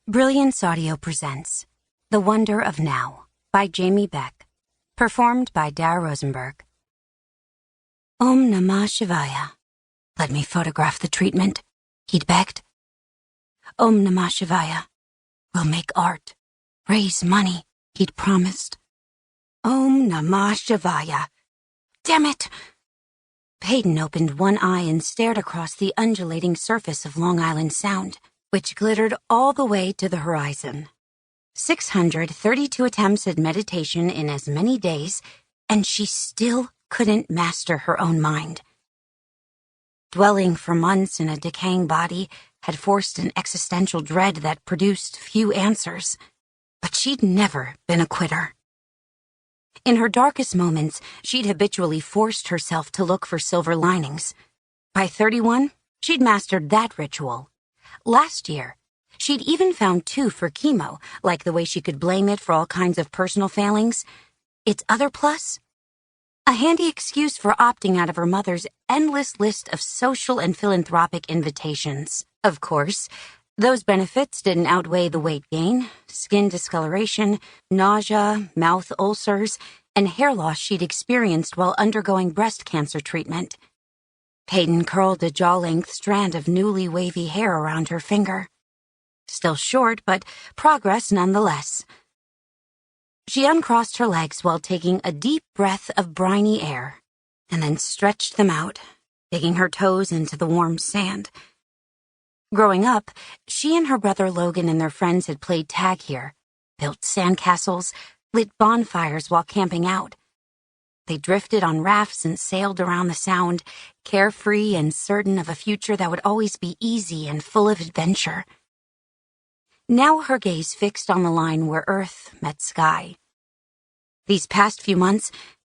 Brilliance Audio presents The Wonder of Now by Jamie Beck, performed by Dara Rosenberg. Om Namah Shivaya. Let me photograph the treatment, he'd begged. Om Namah Shivaya. We'll make art, raise money, he'd promised. Om Namah Shivaya. Damn it! Peyton opened one eye and stared across the undulating surface of Long Island Sound, which glittered all the way to the horizon. 632 attempts at meditation in as many days, and she still couldn't master her own mind. Dwelling for months in a decaying body had forced an existential dread that produced few answers, but she'd never been a quitter. In her darkest moments, she'd habitually forced herself to look for silver linings. By 31, she'd mastered that ritual. Last year, she'd even found two for chemo, like the way she could blame it for all kinds of personal failings. Its other plus? A handy excuse for opting out of her mother's endless list of social and philanthropic invitations. Of course, those benefits didn't outweigh the weight gain, skin discoloration, nausea, mouth ulcers, and hair loss she'd experienced while undergoing breast cancer treatment. Peyton curled a jaw-length strand of newly wavy hair around her finger. Still short, but progress nonetheless. She uncrossed her legs while taking a deep breath of briny air, and then stretched them out, digging her toes into the warm sand. Growing up, she and her brother Logan and their friends had played tag here, built sandcastles, lit bonfires while camping out. They drifted on rafts and sailed around the Sound, carefree and certain of a future that would always be easy and full of adventure. Now her gaze fixed on the line where earth met sky. These past few months,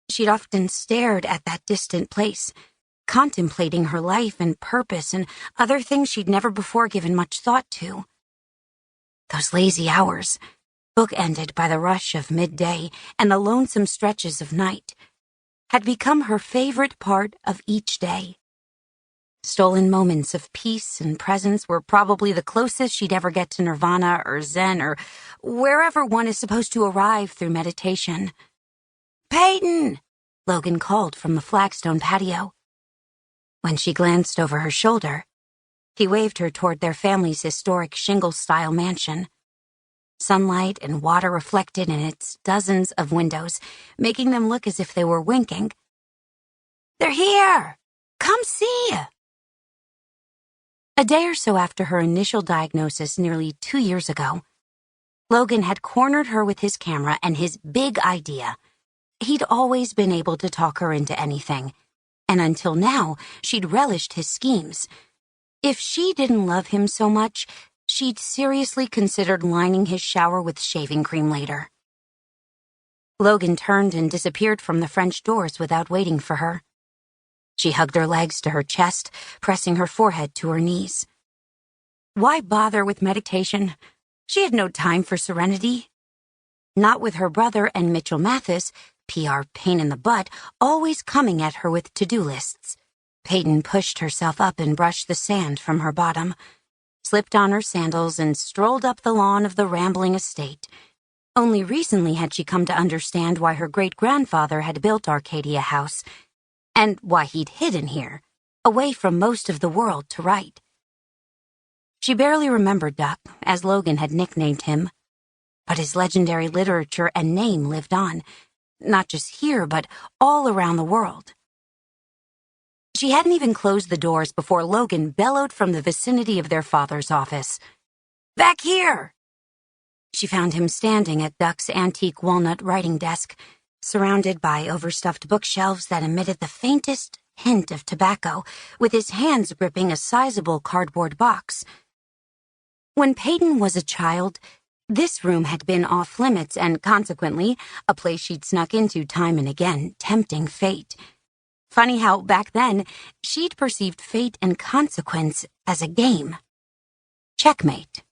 she'd often stared at that distant place, contemplating her life and purpose and other things she'd never before given much thought to. Those lazy hours, bookended by the rush of midday and the lonesome stretches of night, had become her favorite part of each day. Stolen moments of peace and presence were probably the closest she'd ever get to nirvana or zen or wherever one is supposed to arrive through meditation. "Peyton!" Logan called from the flagstone patio. When she glanced over her shoulder, he waved her toward their family's historic shingle-style mansion. Sunlight and water reflected in its dozens of windows, making them look as if they were winking. "They're here! Come see!" A day or so after her initial diagnosis nearly 2 years ago, Logan had cornered her with his camera and his big idea. He'd always been able to talk her into anything, and until now, she'd relished his schemes. If she didn't love him so much, she'd seriously considered lining his shower with shaving cream later. Logan turned and disappeared from the French doors without waiting for her. She hugged her legs to her chest, pressing her forehead to her knees. Why bother with meditation? She had no time for serenity. Not with her brother and Mitch Mathis, PR pain in the butt, always coming at her with to-do lists. Peyton pushed herself up and brushed the sand from her bottom, slipped on her sandals, and strolled up the lawn of the rambling estate. Only recently had she come to understand why her great-grandfather had built Arcadia House, and why he'd hidden here, away from most of the world to write. She barely remembered Duck, as Logan had nicknamed him, but his legendary literature and name lived on, not just here, but all around the world. She hadn't even closed the doors before Logan bellowed from the vicinity of their father's office. "Back here!" She found him standing at Duck's antique walnut writing desk, surrounded by overstuffed bookshelves that emitted the faintest hint of tobacco, with his hands gripping a sizable cardboard box. When Peyton was a child, this room had been off-limits and, consequently, a place she'd snuck into time and again, tempting fate. Funny how, back then, she'd perceived fate and consequence as a game. Checkmate.